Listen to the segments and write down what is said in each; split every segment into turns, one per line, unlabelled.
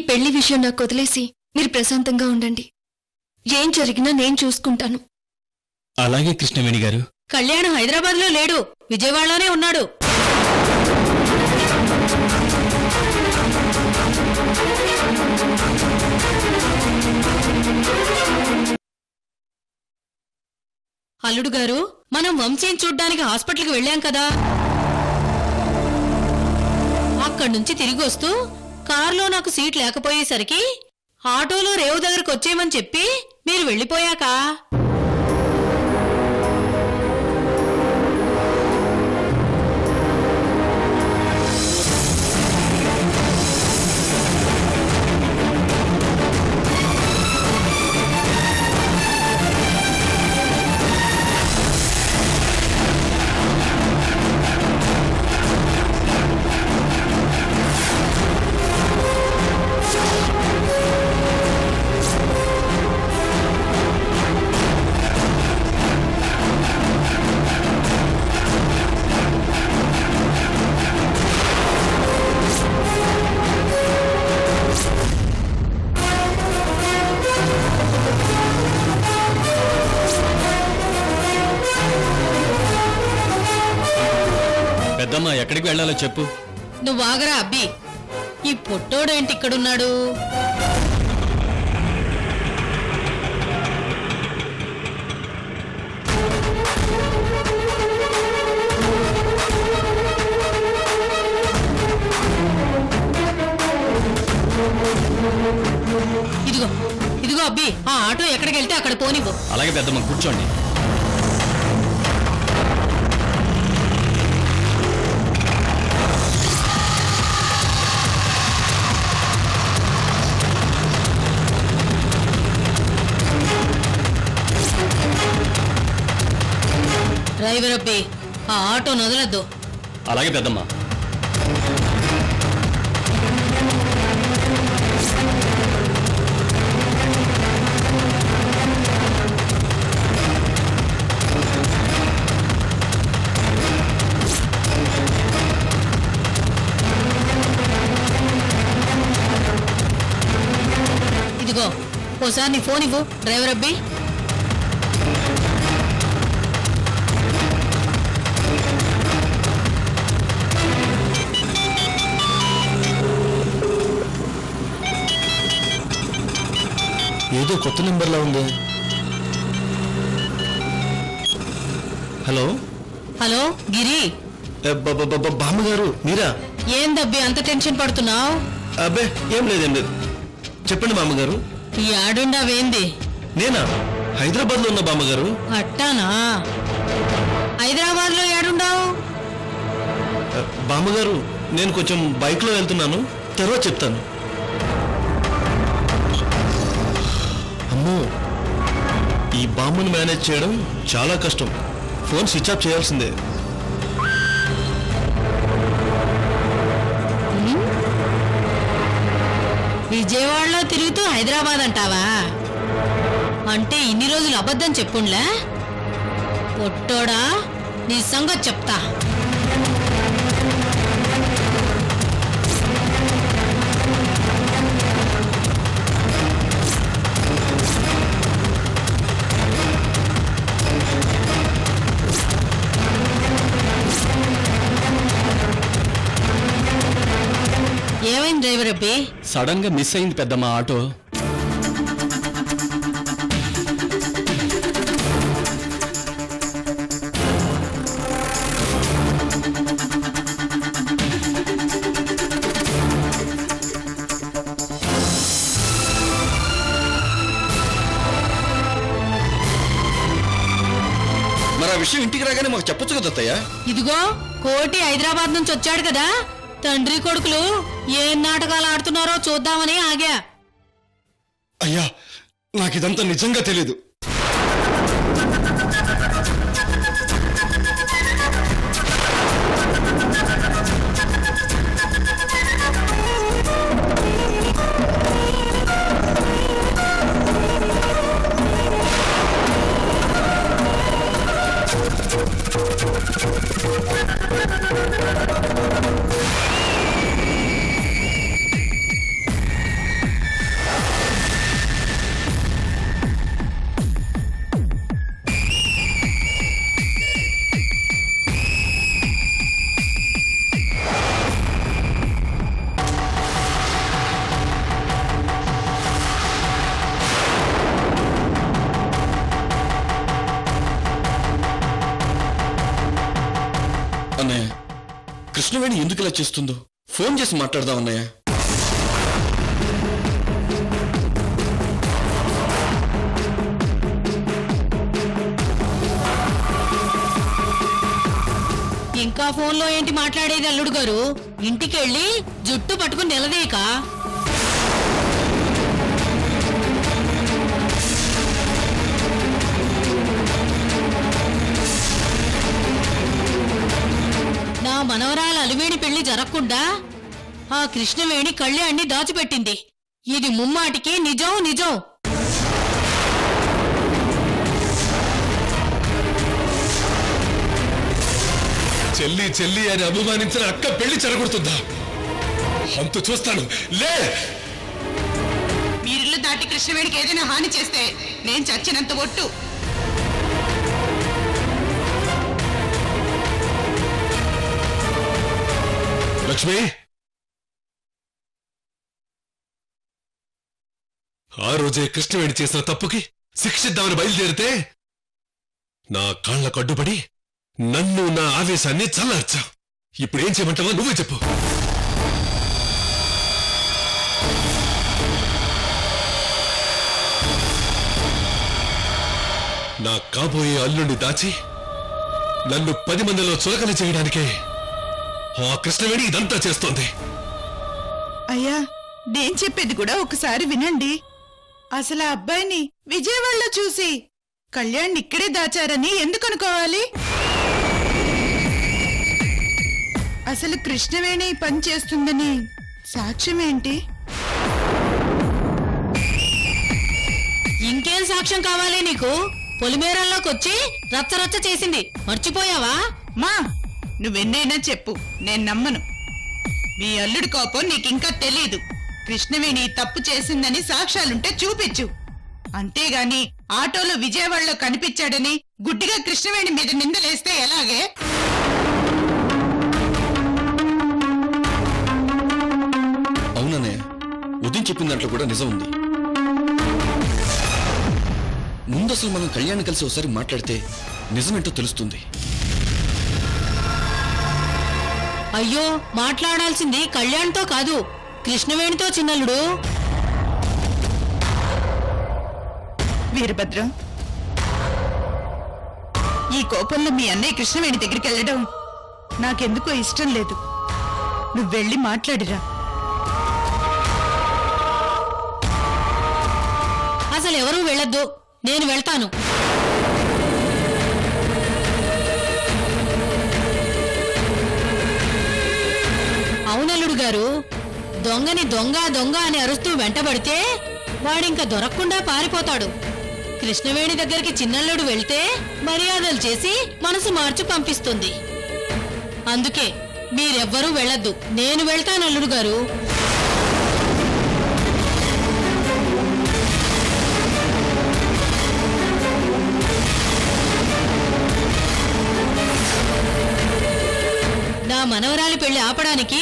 పెళ్లి విషయం నాకు వదిలేసి మీరు ప్రశాంతంగా ఉండండి. ఏం జరిగినా నేను చూసుకుంటాను.
అలాగే కృష్ణవేణి గారు.
కళ్యాణ్ హైదరాబాద్లో లేడు, విజయవాడలోనే ఉన్నాడు. అల్లుడు గారు, మనం వంశీని చూడ్డానికి హాస్పిటల్కి వెళ్ళాం కదా. అక్కడి నుంచి తిరిగి వస్తూ కారులో నాకు సీట్ లేకపోయేసరికి ఆటోలో రేవు దగ్గరకు వచ్చేయమని చెప్పి మీరు వెళ్ళిపోయాక
పెద్దమ్మ ఎక్కడికి వెళ్ళాలో చెప్పు.
నువ్వు ఆగరా అబ్బి. ఈ పొట్టోడేంటి ఇక్కడున్నాడు? ఇదిగో ఇదిగో అబ్బి, ఆ ఆటో ఎక్కడికి వెళ్తే అక్కడ పోనివ్వు.
అలాగే పెద్దమ్మ, కూర్చోండి.
డ్రైవర్ అబ్బి, ఆ ఆటో నదలద్దు.
అలాగే పెద్దమ్మ.
ఇదిగో ఓసారి నీ ఫోన్ ఇవ్వు డ్రైవర్ అబ్బి.
ఏదో కొత్త నెంబర్లో ఉంది. హలో
హలో గిరి.
బామ్మగారు మీరా?
ఏందబ్బి అంత టెన్షన్ పడుతున్నావు?
అబ్బే ఏం లేదు. చెప్పండి బామ్మగారు.
ఈ ఆడుండావేంది?
నేనా? హైదరాబాద్ లో ఉన్న బామ్మగారు.
అట్టానా? హైదరాబాద్ లో ఏడుండావు?
బామ్మగారు నేను కొంచెం బైక్ లో వెళ్తున్నాను, తర్వాత చెప్తాను. అమ్మో, ఈ బామ్మను మేనేజ్ చేయడం చాలా కష్టం. ఫోన్ స్విచ్ ఆఫ్ చేయాల్సిందే.
విజయవాడలో తిరుగుతూ హైదరాబాద్ అంటావా? అంటే ఇన్ని రోజులు అబద్ధం చెప్పుండ్లే. పొట్టోడా, నీ సంగతి చెప్తా. ఏమైంది డ్రైవర్ అబ్బి?
సడన్ గా మిస్ అయింది పెద్దమ్మ ఆటో. మరి ఆ విషయం ఇంటికి రాగానే మాకు చెప్పొచ్చు కదా అత్తయ్య.
ఇదిగో కోటి హైదరాబాద్ నుంచి వచ్చాడు కదా, తండ్రి కొడుకులు ఏం నాటకాలు ఆడుతున్నారో చూద్దామని ఆగా.
అయ్యా, నాకిదంతా నిజంగా తెలీదు. కృష్ణవేణి ఎందుకు ఇలా చేస్తుందో ఫోన్ చేసి మాట్లాడదాం అన్నయ్య.
ఇంకా ఫోన్లో ఏంటి మాట్లాడేది అల్లుడు గారు? ఇంటికెళ్ళి జుట్టు పట్టుకుని నిలదీక. నా మనవరాల అలివేణి పెళ్లి జరగకుండా ఆ కృష్ణవేణి కళ్యాణ్ణి దాచిపెట్టింది. ఇది ముమ్మాటికి నిజం నిజం.
చెల్లి చెల్లి అని అభిమానించిన అక్క పెళ్లి చెరగొడుతుందా? అంత చూస్తాను. లే,
మీరిల్లు దాటి కృష్ణవేణికి ఏదైనా హాని చేస్తే నేను చచ్చినంత ఒట్టు.
లక్ష్మి, ఆ రోజే కృష్ణవేణి చేసిన తప్పుకి శిక్షిద్దామని బయలుదేరితే నా కాళ్లకు అడ్డుపడి నన్ను నా ఆవేశాన్ని చల్లార్చా. ఇప్పుడేం చేయమంటావో నువ్వే చెప్పు. నా కాబోయే అల్లుణ్ణి దాచి నన్ను 10 మందిలో చులకన చేయడానికే ఆ కృష్ణవేణి ఇదంతా చేస్తోంది.
అయ్యా, నేను చెప్పేది కూడా ఒకసారి వినండి. అసలు ఆ అబ్బాయిని విజయవాడలో చూసి కళ్యాణ్ ఇక్కడే దాచారని ఎందుకు అనుకోవాలి? అసలు కృష్ణవేణి పని చేస్తుందని సాక్ష్యం ఏంటి?
ఇంకేం సాక్ష్యం కావాలి నీకు? పొలిమేరల్లోకొచ్చి రచ్చరచ్చ చేసింది, మర్చిపోయావా?
మా నువ్వెన్నైనా చెప్పు, నేను నమ్మను. మీ అల్లుడి కోపం నీకింకా తెలీదు. కృష్ణవేణి తప్పు చేసిందని సాక్ష్యాలుంటే చూపించు. అంతేగాని ఆటోలో విజయవాడలో కనిపించాడని గుడ్డిగా కృష్ణవేణి మీద నిందలేస్తే ఎలాగే?
అవునన్నయ్య, ఉదయం చెప్పిన దాంట్లో కూడా నిజం ఉంది. ముందు అసలు మనం కళ్యాణ్ కలిసి ఒకసారి మాట్లాడితే నిజమేంటో తెలుస్తుంది.
అయ్యో, మాట్లాడాల్సింది కళ్యాణ్తో కాదు, కృష్ణవేణితో చిన్నల్లుడు.
వీరభద్రం, ఈ కోపంలో మీ అన్నయ్య కృష్ణవేణి దగ్గరికి వెళ్ళడం నాకెందుకో ఇష్టం లేదు. నువ్వు వెళ్ళి మాట్లాడిరా.
అసలు ఎవరూ వెళ్ళొద్దు, నేను వెళ్తాను. అవునల్లుడు గారు, దొంగని దొంగ దొంగ అని అరుస్తూ వెంటబడితే వాడింక దొరకకుండా పారిపోతాడు. కృష్ణవేణి దగ్గరికి చిన్నల్లుడు వెళ్తే మర్యాదలు చేసి మనసు మార్చి పంపిస్తుంది. అందుకే మీరెవ్వరూ వెళ్ళొద్దు, నేను వెళ్తాను అల్లుడు గారు. నా మనవరాలి పెళ్లి ఆపడానికి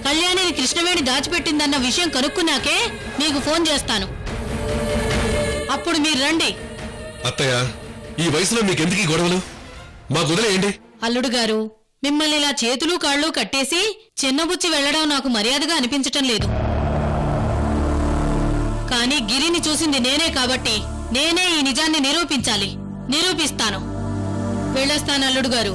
కళ్యాణిని కృష్ణవేణి దాచిపెట్టిందన్న విషయం కనుక్కున్నాకే మీకు ఫోన్ చేస్తాను. అప్పుడు మీరు రండి.
అత్తయ్య, ఈ వయసులో మీకెందుకు ఈ గొడవలు? మాకు వదిలేయండి.
అల్లుడు గారు, మిమ్మల్ని ఇలా చేతులు కాళ్ళు కట్టేసి చిన్నబుచ్చి వెళ్లడం నాకు మర్యాదగా అనిపించటం లేదు. కానీ గిరిని చూసింది నేనే కాబట్టి నేనే ఈ నిజాన్ని నిరూపించాలి. నిరూపిస్తాను. వెళ్ళొస్తాను అల్లుడు గారు.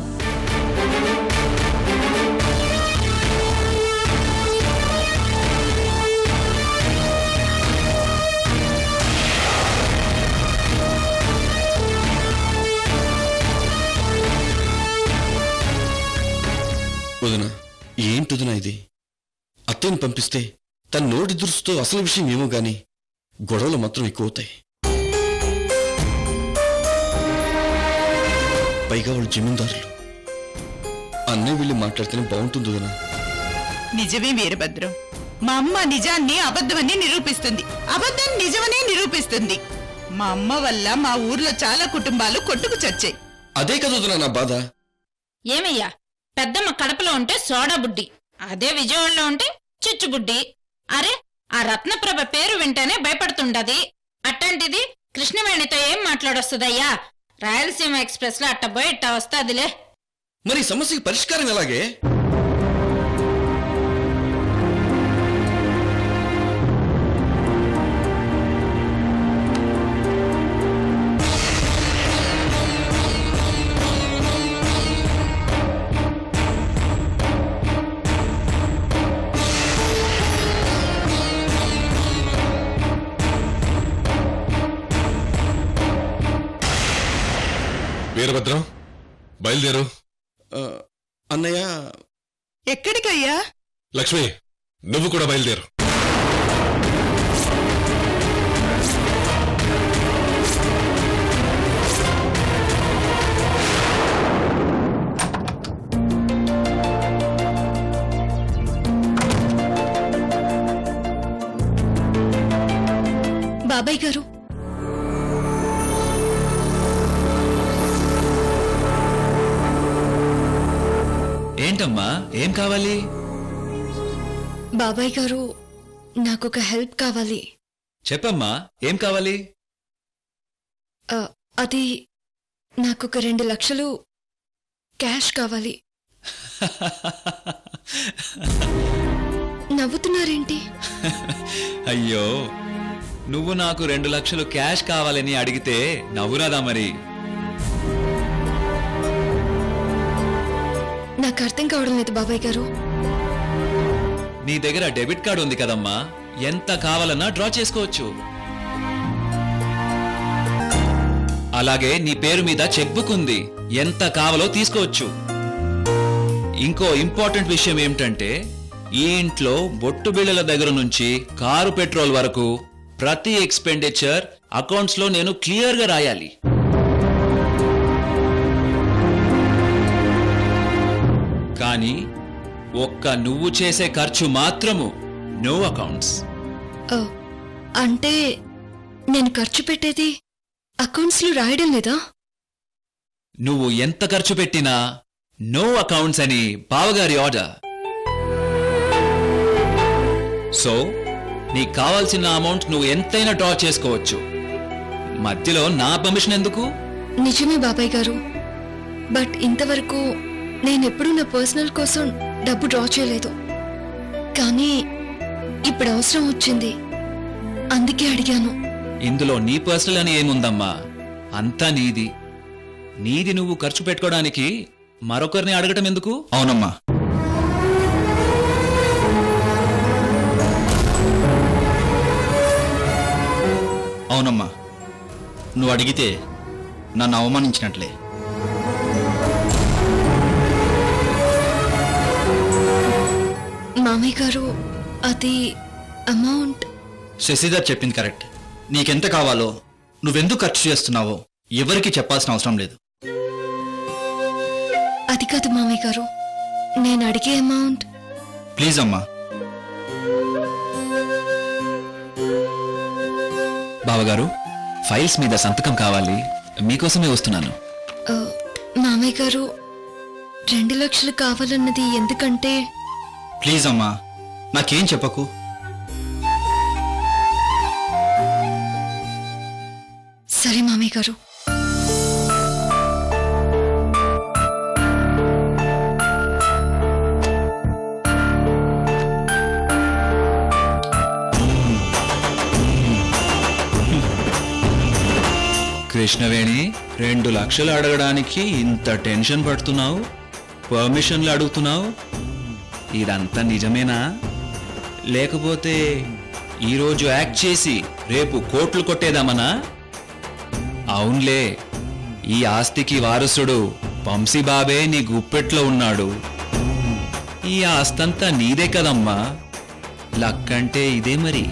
వదిన, ఏంటొదినా ఇది? అత్తయ్యని పంపిస్తే తన నోటి దురుసుతో అసలు విషయం ఏమో గాని గొడవలు మాత్రం ఎక్కువవుతాయి. పైగా వాళ్ళు జమీందారులు. అన్నయ్య వెళ్ళి మాట్లాడితేనే బాగుంటుంది వదినా.
నిజమే వీరభద్రం, మా అమ్మ నిజాన్ని అబద్ధమని నిరూపిస్తుంది, అబద్ధాన్ని నిజమనే నిరూపిస్తుంది. మా అమ్మ వల్ల మా ఊర్లో చాలా కుటుంబాలు కొట్టుకు చచ్చాయి.
అదే కదా వదినా నా బాధ.
ఏమయ్యా, పెద్దమ్మ కడపలో ఉంటే సోడా బుడ్డి, అదే విజయవాడలో ఉంటే చిచ్చుబుడ్డి. అరే, ఆ రత్నప్రభ పేరు వింటేనే భయపడుతుండది. అట్లాంటిది కృష్ణవేణితో ఏం మాట్లాడొస్తుందయ్యా? రాయలసీమ ఎక్స్ప్రెస్ లో అట్టబోయి ఇట్టా వస్తాదిలే.
మరి సమస్యకి పరిష్కారం ఎలాగే?
వీరభద్రం బయలుదేరు.
అన్నయ్య.
ఎక్కడికయ్యా?
లక్ష్మి నువ్వు కూడా బయలుదేరు.
బాబాయ్ గారు,
ఏంటమ్మా, ఏం కావాలి?
బాబాయ్ గారు, నాకొక హెల్ప్ కావాలి.
చెప్పమ్మా, ఏం కావాలి?
అది నాకొక 2 లక్షలు క్యాష్ కావాలి. నవ్వుతున్నారేంటి?
అయ్యో, నువ్వు నాకు 2 లక్షలు క్యాష్ కావాలని అడిగితే నవ్వురాదా మరి?
నాకు అర్థం కావడం లేదు బాబాయ్ గారు.
నీ దగ్గర డెబిట్ కార్డు ఉంది కదమ్మా, ఎంత కావాలన్నా డ్రా చేసుకోవచ్చు. అలాగే నీ పేరు మీద చెక్ బుక్ ఉంది, ఎంత కావాలో తీసుకోవచ్చు. ఇంకో ఇంపార్టెంట్ విషయం ఏమిటంటే, ఈ ఇంట్లో బొట్టు బిళ్ళల దగ్గర నుంచి కారు పెట్రోల్ వరకు ప్రతి ఎక్స్పెండిచర్ అకౌంట్స్ లో నేను క్లియర్ గా రాయాలి. కానీ ఒక్క నువ్వు చేసే ఖర్చు మాత్రము నో అకౌంట్స్.
అంటే నేను ఖర్చు పెట్టేది అకౌంట్స్ లో రాయడం లేదా?
నువ్వు ఎంత ఖర్చు పెట్టినా నో అకౌంట్స్ అని బావగారి ఆర్డర్. సో నీకు కావాల్సిన అమౌంట్ నువ్వు ఎంతైనా డ్రా చేసుకోవచ్చు. మధ్యలో నా పర్మిషన్ ఎందుకు?
నిజమే బాబాయ్ గారు, బట్ ఇంతవరకు నేనెప్పుడూ నా పర్సనల్ కోసం డబ్బు డ్రా చేయలేదు. కానీ ఇప్పుడు అవసరం వచ్చింది, అందుకే అడిగాను.
ఇందులో నీ పర్సనల్ అని ఏముందమ్మా, అంతా నీది. నీది నువ్వు ఖర్చు పెట్టుకోవడానికి మరొకరిని అడగటం ఎందుకు?
అవునమ్మా, అవునమ్మా, నువ్వు అడిగితే నన్ను అవమానించినట్లే.
మామయ్య గారు, అది అమౌంట్.
శశిధర్ చెప్పింది కరెక్ట్. నీకెంత కావాలో, నువ్వెందుకు ఖర్చు చేస్తున్నావో ఎవరికి చెప్పాల్సిన అవసరం లేదు.
అది కాదు మామయ్య గారు, నేను అడిగే అమౌంట్.
ప్లీజ్ అమ్మా.
బావగారు, ఫైల్స్ మీద సంతకం కావాలి, మీకోసమే వస్తున్నాను.
మామయ్య గారు, 2 లక్షలు కావాలన్నది ఎందుకంటే.
ప్లీజ్ అమ్మా, నాకేం చెప్పకు.
సరే మామయ్య గారు.
కృష్ణవేణి, 2 లక్షలు అడగడానికి ఇంత టెన్షన్ పడుతున్నావు, పర్మిషన్లు అడుగుతున్నావు. ఇదంతా నిజమేనా? లేకపోతే ఈరోజు యాక్ట్ చేసి రేపు కోట్లు కొట్టేదామనా? అవునులే, ఈ ఆస్తికి వారసుడు వంశీబాబే నీ గుప్పెట్లో ఉన్నాడు. ఈ ఆస్తంతా నీదే కదమ్మా, లక్కంటే ఇదే మరి.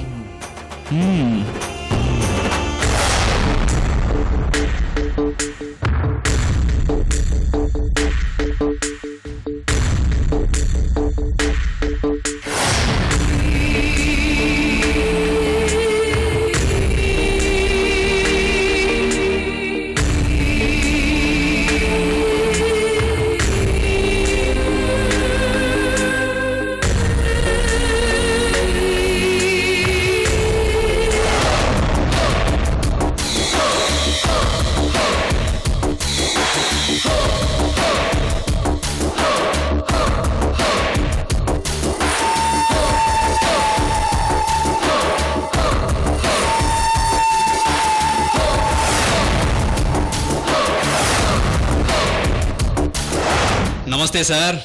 నమస్తే సార్.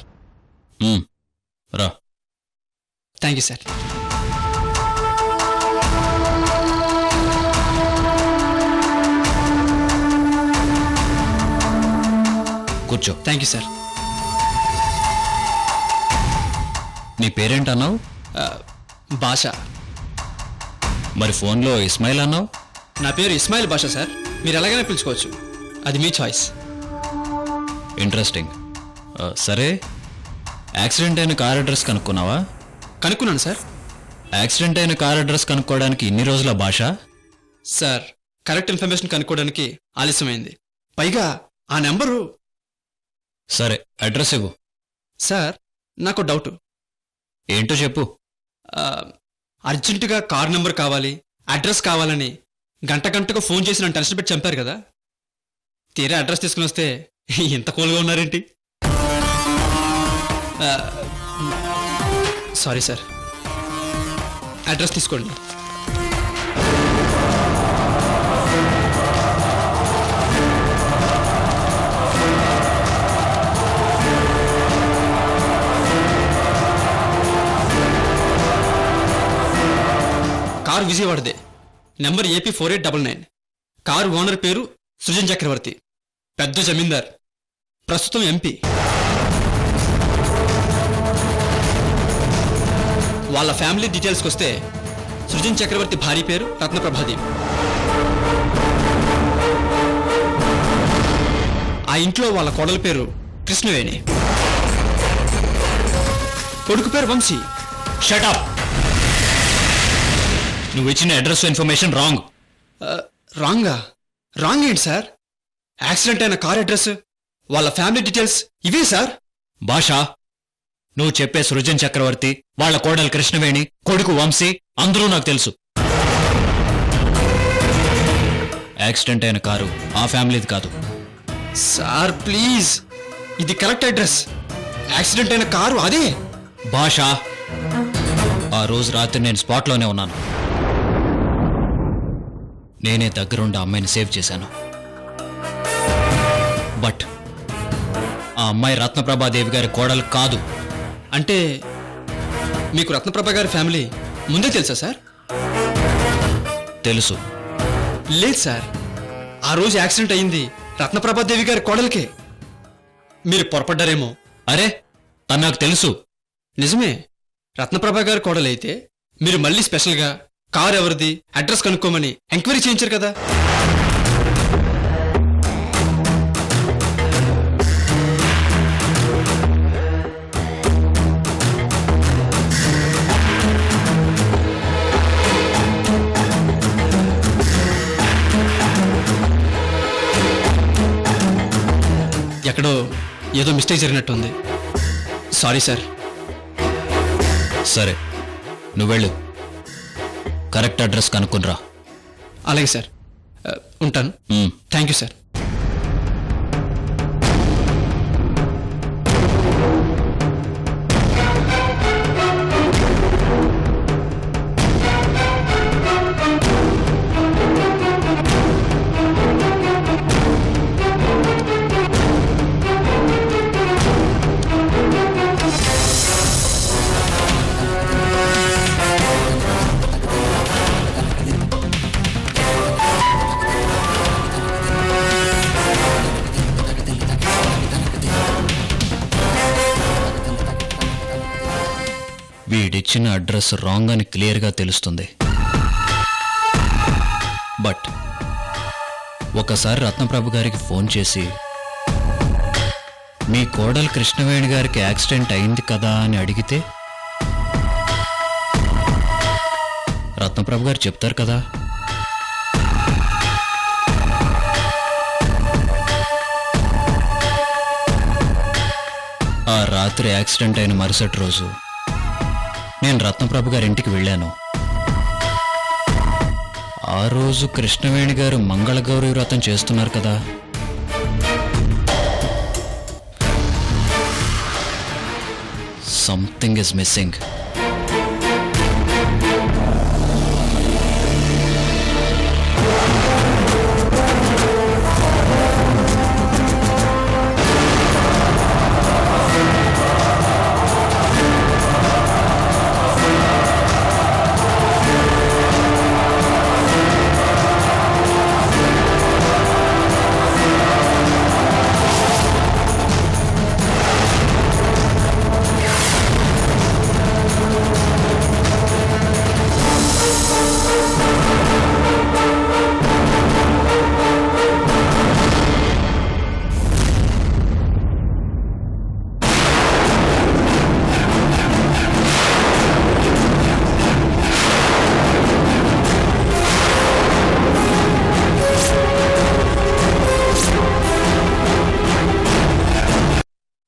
రా. Thank you sir.
కూర్చో.
Thank you sir.
నీ పేరేంటన్నావు?
భాష.
మరి ఫోన్లో ఇస్మాయిల్ అన్నావు?
నా పేరు ఇస్మాయిల్ భాష సార్. మీరు ఎలాగైనా పిలుచుకోవచ్చు, అది మీ చాయిస్.
ఇంట్రెస్టింగ్. సరే, యాక్సిడెంట్ అయిన కార్ అడ్రస్ కనుక్కున్నావా?
కనుక్కున్నాను సార్.
యాక్సిడెంట్ అయిన కార్ అడ్రస్ కనుక్కోవడానికి ఇన్ని రోజుల భాష?
సార్, కరెక్ట్ ఇన్ఫర్మేషన్ కనుక్కోవడానికి ఆలస్యమైంది. పైగా ఆ నెంబరు.
సరే, అడ్రస్ ఇవ్వు.
సార్, నాకు డౌట్.
ఏంటో చెప్పు.
అర్జెంటుగా కార్ నెంబర్ కావాలి, అడ్రస్ కావాలని గంటకు ఫోన్ చేసి నన్ను టెన్షన్ పెట్టి చంపారు కదా. తీరా అడ్రస్ తీసుకుని వస్తే ఇంత కూల్గా ఉన్నారేంటి? Sorry sir. అడ్రస్ తీసుకోండి. కారు విజయవాడదే, నెంబర్ AP 4899. కారు ఓనర్ పేరు సృజన్ చక్రవర్తి, పెద్ద జమీందార్, ప్రస్తుతం MP. వాళ్ళ ఫ్యామిలీ డీటెయిల్స్కి వస్తే సృజన్ చక్రవర్తి భార్య పేరు రత్నప్రభాదేవి. ఆ ఇంట్లో వాళ్ళ కోడల పేరు కృష్ణవేణి, కొడుకు పేరు వంశీ.
Shut up. నువ్వు ఇచ్చిన అడ్రస్ ఇన్ఫర్మేషన్ రాంగ్.
రాంగా? రాంగ్ ఏంటి సార్? యాక్సిడెంట్ అయిన కార్ అడ్రస్, వాళ్ళ ఫ్యామిలీ డీటెయిల్స్ ఇవే సార్.
భాష, నువ్వు చెప్పే సృజన్ చక్రవర్తి, వాళ్ళ కోడలు కృష్ణవేణి, కొడుకు వంశీ అందరూ నాకు తెలుసు. యాక్సిడెంట్ అయిన కారు ఆ ఫ్యామిలీది కాదు.
సార్ ప్లీజ్, ఇది కరెక్ట్ అడ్రస్. యాక్సిడెంట్ అయిన కారు అదే.
భాష, ఆ రోజు రాత్రి నేను స్పాట్లోనే ఉన్నాను. నేనే దగ్గరుండి అమ్మాయిని సేవ్ చేశాను. బట్ ఆ అమ్మాయి రత్నప్రభాదేవి గారి కోడలు కాదు.
అంటే మీకు రత్నప్రభ గారి ఫ్యామిలీ ముందే తెలుసా సార్?
తెలుసు.
లేదు సార్, ఆ రోజు యాక్సిడెంట్ అయింది రత్నప్రభాదేవి గారి కోడలకే. మీరు పొరపడ్డారేమో.
అరే, తను నాకు తెలుసు.
నిజమే, రత్నప్రభ గారి కోడలైతే మీరు మళ్ళీ స్పెషల్గా కారు ఎవరిది, అడ్రస్ కనుక్కోమని ఎంక్వైరీ చేయించారు కదా. ఎక్కడో ఏదో మిస్టేక్ జరిగినట్టుంది. Sorry sir.
సరే, నువ్వెళ్ళు, కరెక్ట్ అడ్రస్ కనుక్కునరా.
అలాగే సార్, ఉంటాను. Thank you sir.
వీడిచ్చిన అడ్రస్ రాంగ్ అని క్లియర్గా తెలుస్తుంది. బట్ ఒకసారి రత్నప్రభు గారికి ఫోన్ చేసి మీ కోడలు కృష్ణవేణి గారికి యాక్సిడెంట్ అయింది కదా అని అడిగితే రత్నప్రభు గారు చెప్తారు కదా. ఆ రాత్రి యాక్సిడెంట్ అయిన మరుసటి రోజు నేను రత్నప్రభు గారి ఇంటికి వెళ్ళాను. ఆ రోజు కృష్ణవేణి గారు మంగళగౌరి వ్రతం చేస్తున్నారు కదా. Something is missing.